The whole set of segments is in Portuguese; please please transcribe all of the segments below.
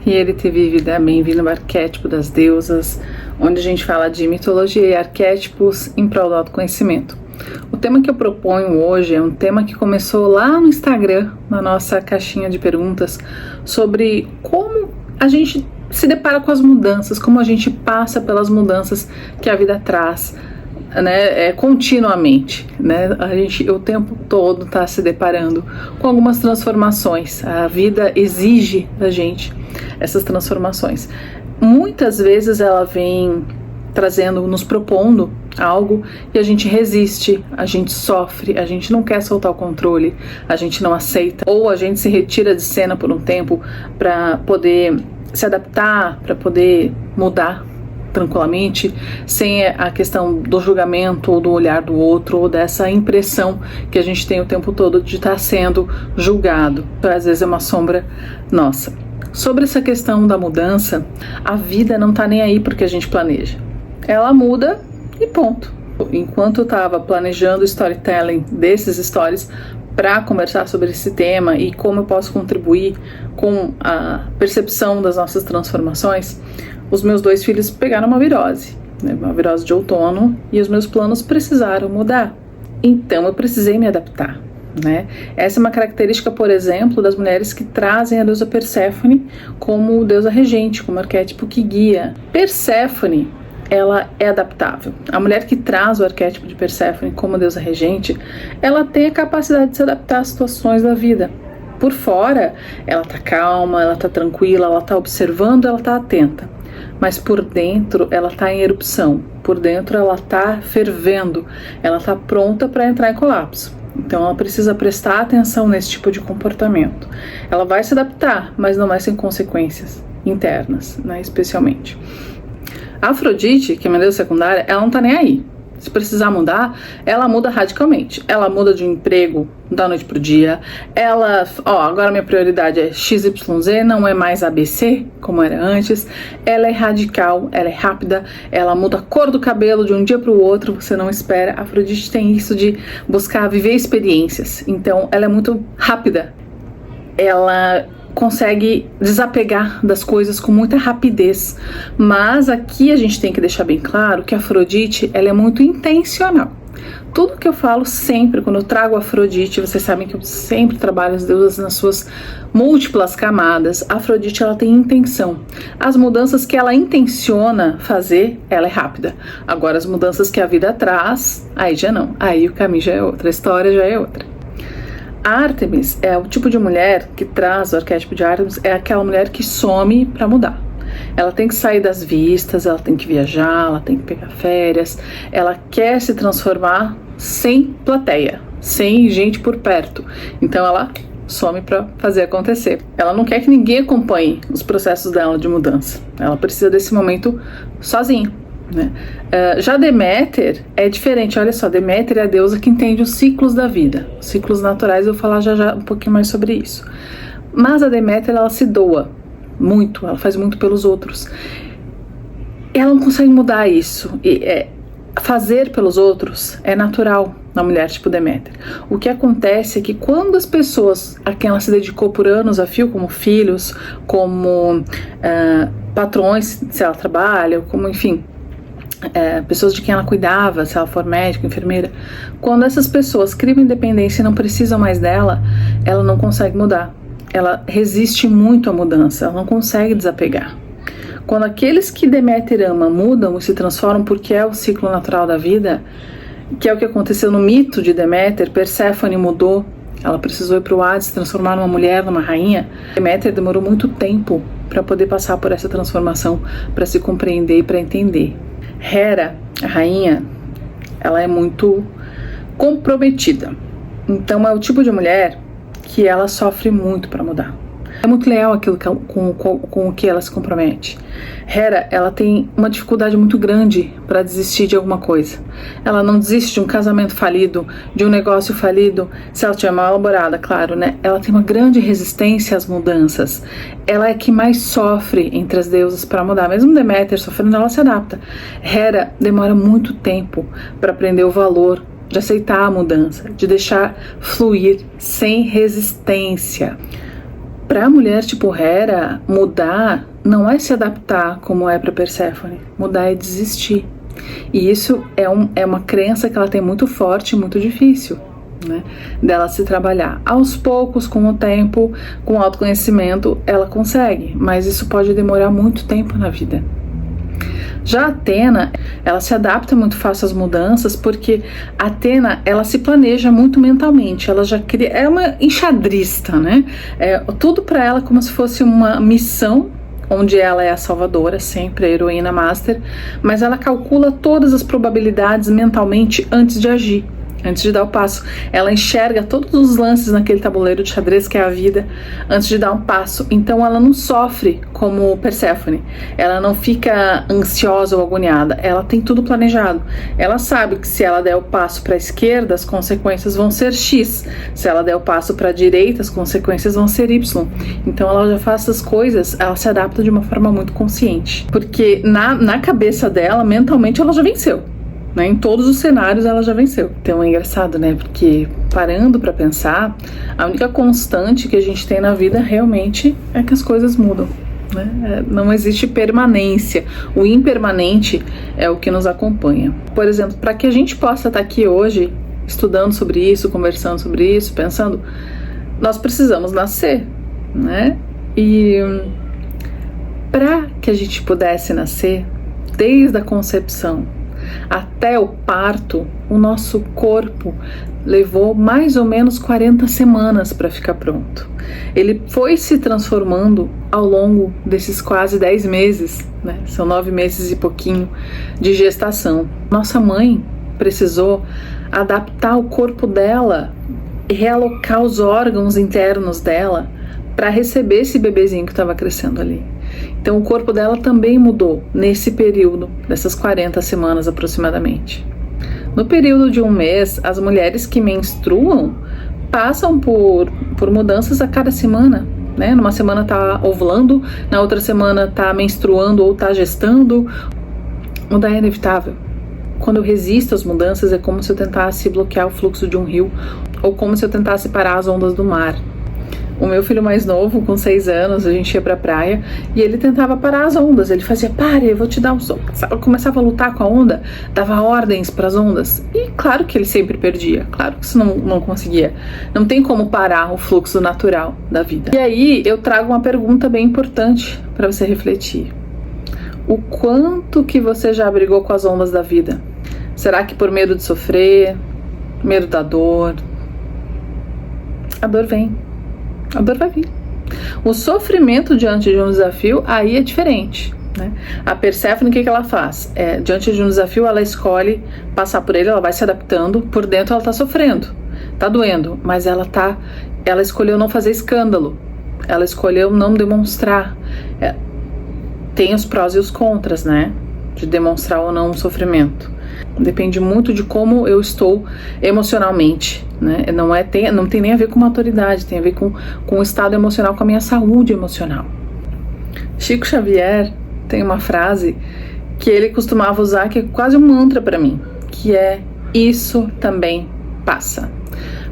Rierite Vivida, bem-vindo ao Arquétipo das Deusas, onde a gente fala de mitologia e arquétipos em prol do autoconhecimento. O tema que eu proponho hoje é um tema que começou lá no Instagram, na nossa caixinha de perguntas, sobre como a gente se depara com as mudanças, como a gente passa pelas mudanças que a vida traz, né, continuamente, né? A gente o tempo todo está se deparando com algumas transformações. A vida exige da gente essas transformações. Muitas vezes ela vem trazendo, nos propondo algo e a gente resiste, a gente sofre, a gente não quer soltar o controle, a gente não aceita, ou a gente se retira de cena por um tempo para poder se adaptar, para poder mudar tranquilamente, sem a questão do julgamento ou do olhar do outro, ou dessa impressão que a gente tem o tempo todo de estar sendo julgado. Então, às vezes é uma sombra nossa. Sobre essa questão da mudança, a vida não tá nem aí porque a gente planeja. Ela muda e ponto. Enquanto eu estava planejando o storytelling desses stories para conversar sobre esse tema e como eu posso contribuir com a percepção das nossas transformações, os meus 2 filhos pegaram uma virose, né, uma virose de outono, e os meus planos precisaram mudar. Então eu precisei me adaptar, né? Essa é uma característica, por exemplo, das mulheres que trazem a deusa Perséfone como deusa regente, como arquétipo que guia. Perséfone, ela é adaptável. A mulher que traz o arquétipo de Perséfone como deusa regente, ela tem a capacidade de se adaptar às situações da vida. Por fora, ela tá calma, ela tá tranquila, ela tá observando, ela tá atenta. Mas por dentro ela está em erupção, por dentro ela está fervendo, ela está pronta para entrar em colapso. Então ela precisa prestar atenção nesse tipo de comportamento. Ela vai se adaptar, mas não vai sem consequências internas, né, especialmente. A Afrodite, que é minha deusa secundária, ela não está nem aí. Se precisar mudar, ela muda radicalmente. Ela muda de um emprego da noite pro dia. Ela, agora minha prioridade é XYZ, não é mais ABC, como era antes. Ela é radical, ela é rápida, ela muda a cor do cabelo de um dia pro outro, você não espera. A Afrodite tem isso de buscar viver experiências. Então, ela é muito rápida. Ela consegue desapegar das coisas com muita rapidez, mas aqui a gente tem que deixar bem claro que a Afrodite, ela é muito intencional. Tudo que eu falo sempre, quando eu trago a Afrodite, vocês sabem que eu sempre trabalho as deusas nas suas múltiplas camadas. A Afrodite, ela tem intenção. As mudanças que ela intenciona fazer, ela é rápida. Agora, as mudanças que a vida traz, aí já não. Aí o caminho já é outra, a história já é outra. A Ártemis é o tipo de mulher que traz o arquétipo de Ártemis, é aquela mulher que some para mudar. Ela tem que sair das vistas, ela tem que viajar, ela tem que pegar férias, ela quer se transformar sem plateia, sem gente por perto. Então ela some para fazer acontecer. Ela não quer que ninguém acompanhe os processos dela de mudança. Ela precisa desse momento sozinha, né? Já Deméter é diferente. Olha só, Deméter é a deusa que entende os ciclos da vida, os ciclos naturais. Eu vou falar já um pouquinho mais sobre isso. Mas a Deméter, ela se doa muito, ela faz muito pelos outros. Ela não consegue mudar isso. Fazer pelos outros é natural na mulher tipo Deméter. O que acontece é que quando as pessoas a quem ela se dedicou por anos a fio, como filhos, como patrões, se ela trabalha, como enfim, pessoas de quem ela cuidava, se ela for médica, enfermeira, quando essas pessoas criam independência e não precisam mais dela, ela não consegue mudar. Ela resiste muito à mudança, ela não consegue desapegar. Quando aqueles que Deméter ama mudam e se transformam, porque é o ciclo natural da vida, que é o que aconteceu no mito de Deméter, Perséfone mudou, ela precisou ir para o Hades, se transformar numa mulher, numa rainha. Deméter demorou muito tempo para poder passar por essa transformação, para se compreender e para entender. Hera, a rainha, ela é muito comprometida. Então é o tipo de mulher que ela sofre muito para mudar. É muito leal aquilo com o que ela se compromete. Hera, ela tem uma dificuldade muito grande para desistir de alguma coisa. Ela não desiste de um casamento falido, de um negócio falido, se ela estiver mal elaborada, claro, né? Ela tem uma grande resistência às mudanças. Ela é que mais sofre entre as deusas para mudar. Mesmo Deméter sofrendo, ela se adapta. Hera demora muito tempo para aprender o valor de aceitar a mudança, de deixar fluir sem resistência. Para a mulher tipo Hera, mudar não é se adaptar como é para Perséfone. Mudar é desistir. E isso é uma crença que ela tem muito forte, muito difícil, né, dela se trabalhar. Aos poucos, com o tempo, com o autoconhecimento, ela consegue, mas isso pode demorar muito tempo na vida. Já a Atena, ela se adapta muito fácil às mudanças, porque a Atena, ela se planeja muito mentalmente, ela já cria, é uma enxadrista, né? Tudo para ela como se fosse uma missão, onde ela é a salvadora, sempre a heroína master, mas ela calcula todas as probabilidades mentalmente antes de agir. Antes de dar o passo, ela enxerga todos os lances naquele tabuleiro de xadrez que é a vida, antes de dar um passo. Então ela não sofre como Perséfone, ela não fica ansiosa ou agoniada, ela tem tudo planejado. Ela sabe que se ela der o passo para a esquerda, as consequências vão ser X, se ela der o passo para a direita, as consequências vão ser Y. Então ela já faz essas coisas, ela se adapta de uma forma muito consciente, porque na cabeça dela, mentalmente, ela já venceu. Né, em todos os cenários ela já venceu. Então é engraçado, né? Porque parando para pensar, a única constante que a gente tem na vida realmente é que as coisas mudam. Né? Não existe permanência. O impermanente é o que nos acompanha. Por exemplo, para que a gente possa estar aqui hoje estudando sobre isso, conversando sobre isso, pensando, nós precisamos nascer, né? E para que a gente pudesse nascer, desde a concepção até o parto, o nosso corpo levou mais ou menos 40 semanas para ficar pronto. Ele foi se transformando ao longo desses quase 10 meses, né? São 9 meses e pouquinho de gestação. Nossa mãe precisou adaptar o corpo dela, realocar os órgãos internos dela para receber esse bebezinho que estava crescendo ali. Então o corpo dela também mudou nesse período, dessas 40 semanas aproximadamente. No período de um mês, as mulheres que menstruam passam por mudanças a cada semana, né? Numa semana está ovulando, na outra semana está menstruando ou está gestando. Mudar é inevitável. Quando eu resisto às mudanças, é como se eu tentasse bloquear o fluxo de um rio ou como se eu tentasse parar as ondas do mar. O meu filho mais novo, com 6 anos, a gente ia pra praia e ele tentava parar as ondas. Ele fazia, pare, eu vou te dar um soco. Começava a lutar com a onda, dava ordens para as ondas. E claro que ele sempre perdia, claro que isso não conseguia. Não tem como parar o fluxo natural da vida. E aí eu trago uma pergunta bem importante para você refletir. O quanto que você já brigou com as ondas da vida? Será que por medo de sofrer, medo da dor? A dor vem. A dor vai vir. O sofrimento diante de um desafio, aí é diferente, né? A Perséfone, o que ela faz? Diante de um desafio, ela escolhe passar por ele, ela vai se adaptando. Por dentro, ela tá sofrendo, tá doendo, mas ela escolheu não fazer escândalo. Ela escolheu não demonstrar. Tem os prós e os contras, né? De demonstrar ou não um sofrimento. Depende muito de como eu estou emocionalmente, né? Não tem nem a ver com maturidade, tem a ver com o estado emocional, com a minha saúde emocional. Chico Xavier tem uma frase que ele costumava usar, que é quase um mantra para mim, que é: isso também passa.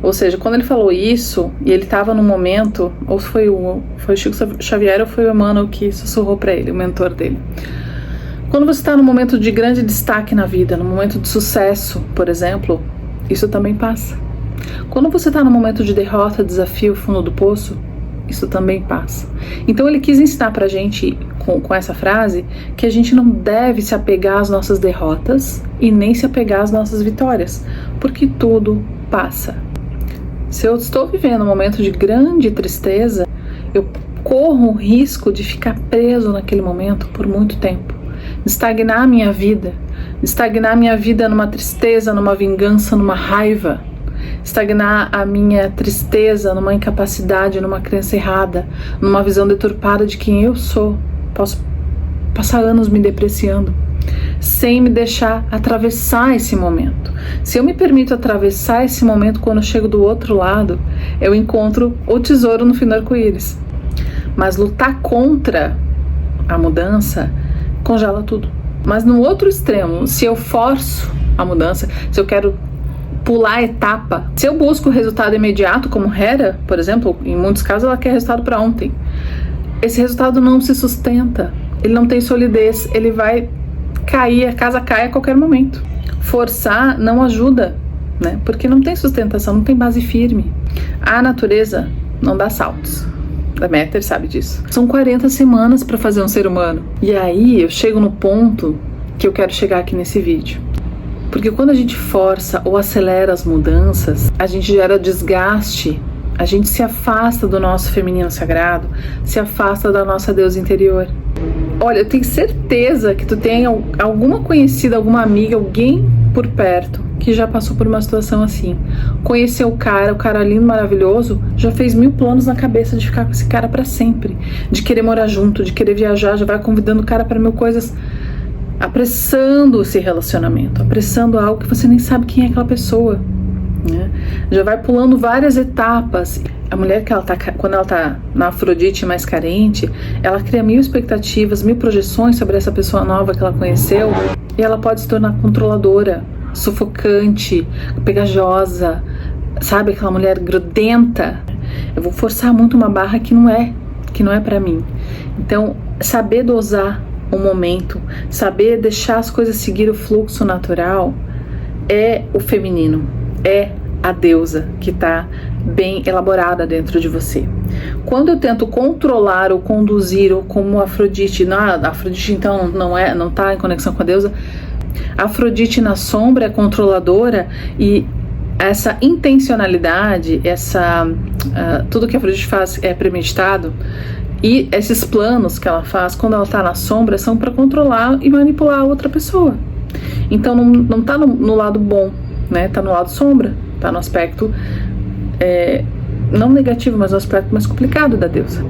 Ou seja, quando ele falou isso, e ele estava num momento, ou foi o Chico Xavier ou foi o Emmanuel que sussurrou para ele, o mentor dele. Quando você está num momento de grande destaque na vida, num momento de sucesso, por exemplo, isso também passa. Quando você está num momento de derrota, desafio, fundo do poço, isso também passa. Então ele quis ensinar pra gente, com essa frase, que a gente não deve se apegar às nossas derrotas e nem se apegar às nossas vitórias, porque tudo passa. Se eu estou vivendo um momento de grande tristeza, eu corro o risco de ficar preso naquele momento por muito tempo. Estagnar a minha vida numa tristeza, numa vingança, numa raiva, estagnar a minha tristeza numa incapacidade, numa crença errada, numa visão deturpada de quem eu sou. Posso passar anos me depreciando, sem me deixar atravessar esse momento. Se eu me permito atravessar esse momento, quando eu chego do outro lado, eu encontro o tesouro no fim do arco-íris. Mas lutar contra a mudança congela tudo. Mas no outro extremo, se eu forço a mudança, se eu quero pular a etapa. Se eu busco o resultado imediato, como Hera, por exemplo, em muitos casos ela quer resultado para ontem. Esse resultado não se sustenta, ele não tem solidez, ele vai cair, a casa cai a qualquer momento. Forçar não ajuda, né? Porque não tem sustentação, não tem base firme. A natureza não dá saltos. Deméter sabe disso. São 40 semanas para fazer um ser humano. E aí eu chego no ponto que eu quero chegar aqui nesse vídeo. Porque quando a gente força ou acelera as mudanças, a gente gera desgaste, a gente se afasta do nosso feminino sagrado, se afasta da nossa deusa interior. Olha, eu tenho certeza que tu tem alguma conhecida, alguma amiga, alguém por perto que já passou por uma situação assim. Conheceu o cara lindo, maravilhoso, já fez 1000 planos na cabeça de ficar com esse cara pra sempre, de querer morar junto, de querer viajar, já vai convidando o cara para 1000 coisas, apressando esse relacionamento, apressando algo que você nem sabe quem é aquela pessoa, né? Já vai pulando várias etapas. A mulher que quando ela tá na Afrodite mais carente, ela cria 1000 expectativas, 1000 projeções sobre essa pessoa nova que ela conheceu, e ela pode se tornar controladora, sufocante, pegajosa, sabe, aquela mulher grudenta. Eu vou forçar muito uma barra que não é para mim. Então, saber dosar o momento, saber deixar as coisas seguir o fluxo natural é o feminino, é a deusa que está bem elaborada dentro de você. Quando eu tento controlar ou conduzir, ou como Afrodite, Afrodite então não está em conexão com a deusa. A Afrodite na sombra é controladora, e essa intencionalidade, tudo que a Afrodite faz é premeditado, e esses planos que ela faz quando ela está na sombra são para controlar e manipular a outra pessoa. Então não está no lado bom, né? Está no lado sombra, está no aspecto não negativo, mas no aspecto mais complicado da deusa.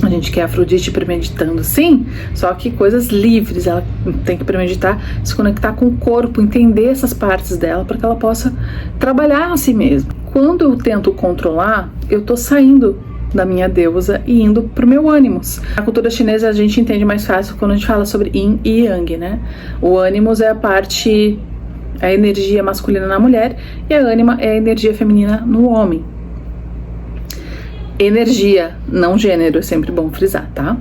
A gente quer a Afrodite premeditando, sim, só que coisas livres. Ela tem que premeditar, se conectar com o corpo, entender essas partes dela para que ela possa trabalhar a si mesma. Quando eu tento controlar, eu tô saindo da minha deusa e indo pro meu ânimos. Na cultura chinesa a gente entende mais fácil quando a gente fala sobre Yin e Yang, né? O ânimos é a energia masculina na mulher, e a ânima é a energia feminina no homem. Energia, não gênero, é sempre bom frisar, tá?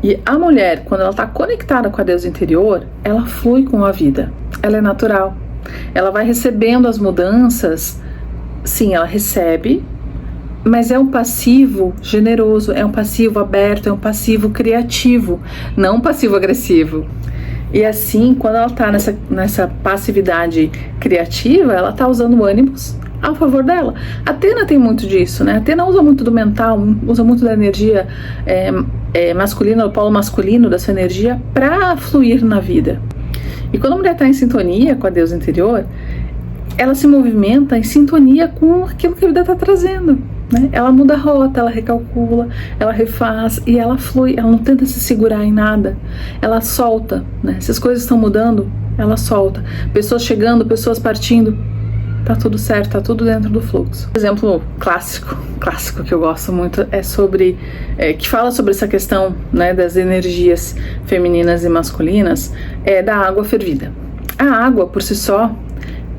E a mulher, quando ela está conectada com a deusa interior, ela flui com a vida, ela é natural, ela vai recebendo as mudanças. Sim, ela recebe, mas é um passivo generoso, é um passivo aberto, é um passivo criativo, não um passivo agressivo. E assim, quando ela está nessa passividade criativa, ela está usando ânimos ao favor dela. A Atena tem muito disso, né? A Atena usa muito do mental, usa muito da energia masculina, o polo masculino da sua energia para fluir na vida. E quando a mulher está em sintonia com a deusa interior, ela se movimenta em sintonia com aquilo que a vida está trazendo, né? Ela muda a rota, ela recalcula, ela refaz e ela flui. Ela não tenta se segurar em nada, ela solta, né? Se as coisas estão mudando, ela solta. Pessoas chegando, pessoas partindo, tá tudo certo, tá tudo dentro do fluxo. Um exemplo clássico que eu gosto muito é que fala sobre essa questão, né, das energias femininas e masculinas, é da água fervida. A água por si só,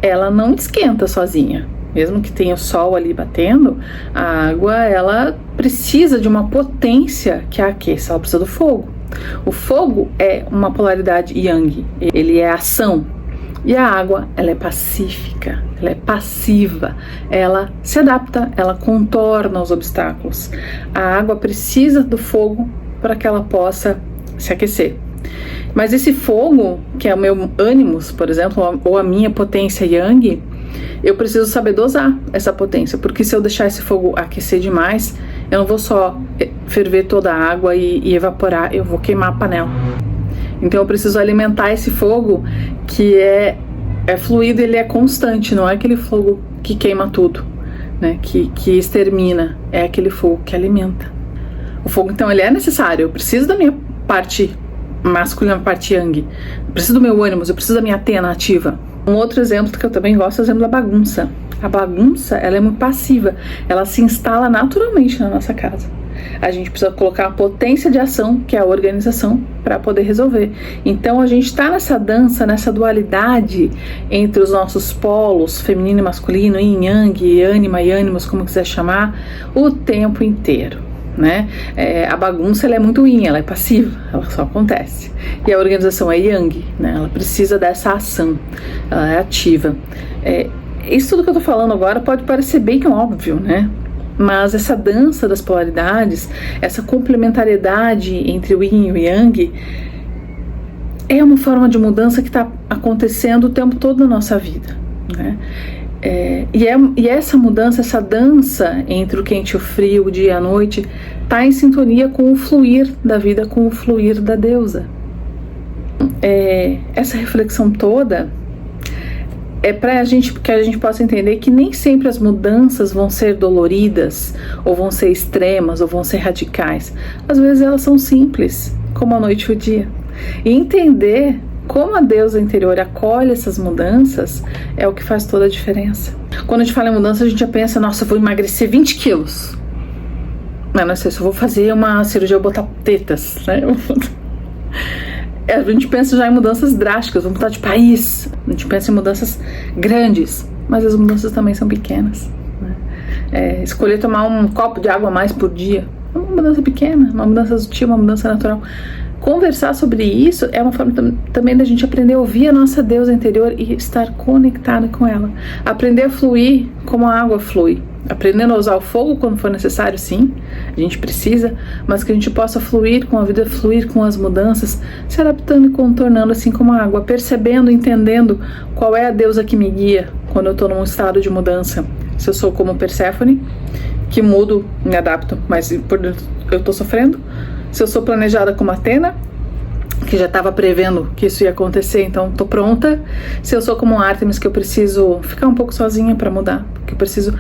ela não esquenta sozinha. Mesmo que tenha o sol ali batendo, a água, ela precisa de uma potência que a aqueça, ela precisa do fogo. O fogo é uma polaridade yang, ele é ação. E a água, ela é pacífica, ela é passiva, ela se adapta, ela contorna os obstáculos. A água precisa do fogo para que ela possa se aquecer. Mas esse fogo, que é o meu ânimos, por exemplo, ou a minha potência yang, eu preciso saber dosar essa potência, porque se eu deixar esse fogo aquecer demais, eu não vou só ferver toda a água e evaporar, eu vou queimar a panela. Então eu preciso alimentar esse fogo que é fluido, ele é constante, não é aquele fogo que queima tudo, né? Que extermina, é aquele fogo que alimenta. O fogo, então, ele é necessário. Eu preciso da minha parte masculina, parte yang, eu preciso do meu ânimo, eu preciso da minha Atena ativa. Um outro exemplo que eu também gosto é o exemplo da bagunça. A bagunça, ela é muito passiva, ela se instala naturalmente na nossa casa. a gente precisa colocar a potência de ação, que é a organização, para poder resolver. Então a gente está nessa dança, nessa dualidade entre os nossos polos, feminino e masculino, yin e yang, ânima e ânimos, como quiser chamar, o tempo inteiro, né? A bagunça, ela é muito yin, ela é passiva, ela só acontece. E a organização é yang, né? Ela precisa dessa ação, ela é ativa. Isso tudo que eu tô falando agora pode parecer bem óbvio, né? Mas essa dança das polaridades, essa complementariedade entre o yin e o yang, é uma forma de mudança que está acontecendo o tempo todo na nossa vida, né? E essa mudança, essa dança entre o quente e o frio, o dia e a noite, está em sintonia com o fluir da vida, com o fluir da deusa. Essa reflexão toda é para que a gente possa entender que nem sempre as mudanças vão ser doloridas, ou vão ser extremas, ou vão ser radicais. Às vezes elas são simples, como a noite e o dia. E entender como a deusa interior acolhe essas mudanças é o que faz toda a diferença. Quando a gente fala em mudança, a gente já pensa, nossa, eu vou emagrecer 20 quilos. Não sei se eu vou fazer uma cirurgia, eu vou botar tetas, né? A gente pensa já em mudanças drásticas, vamos mudar de país, a gente pensa em mudanças grandes, mas as mudanças também são pequenas, né? Escolher tomar um copo de água a mais por dia é uma mudança pequena, uma mudança sutil, uma mudança natural. Conversar sobre isso é uma forma também da gente aprender a ouvir a nossa deusa interior e estar conectada com ela. Aprender a fluir como a água flui. Aprendendo a usar o fogo quando for necessário, sim, a gente precisa, mas que a gente possa fluir com a vida, fluir com as mudanças, se adaptando e contornando assim como a água, percebendo, entendendo qual é a deusa que me guia quando eu estou num estado de mudança. Se eu sou como Perséfone, que mudo, me adapto, mas por dentro eu estou sofrendo. Se eu sou planejada como Atena, que já estava prevendo que isso ia acontecer, então estou pronta. Se eu sou como Ártemis, que eu preciso ficar um pouco sozinha para mudar, que eu preciso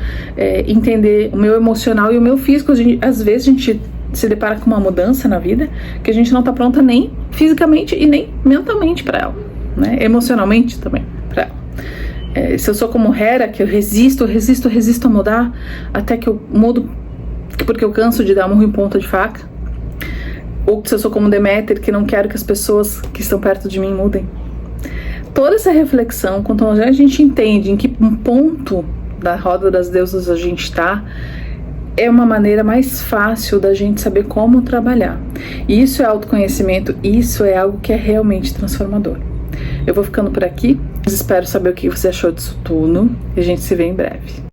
entender o meu emocional e o meu físico. Às vezes a gente se depara com uma mudança na vida que a gente não está pronta nem fisicamente e nem mentalmente para ela, né? Emocionalmente também para ela. Se eu sou como Hera, que eu resisto a mudar até que eu mudo, porque eu canso de dar murro em ponta de faca. Ou se eu sou como Deméter, que não quero que as pessoas que estão perto de mim mudem. Toda essa reflexão, quanto a gente entende em que ponto da roda das deusas a gente está, é uma maneira mais fácil da gente saber como trabalhar. E isso é autoconhecimento, isso é algo que é realmente transformador. Eu vou ficando por aqui, espero saber o que você achou disso tudo e a gente se vê em breve.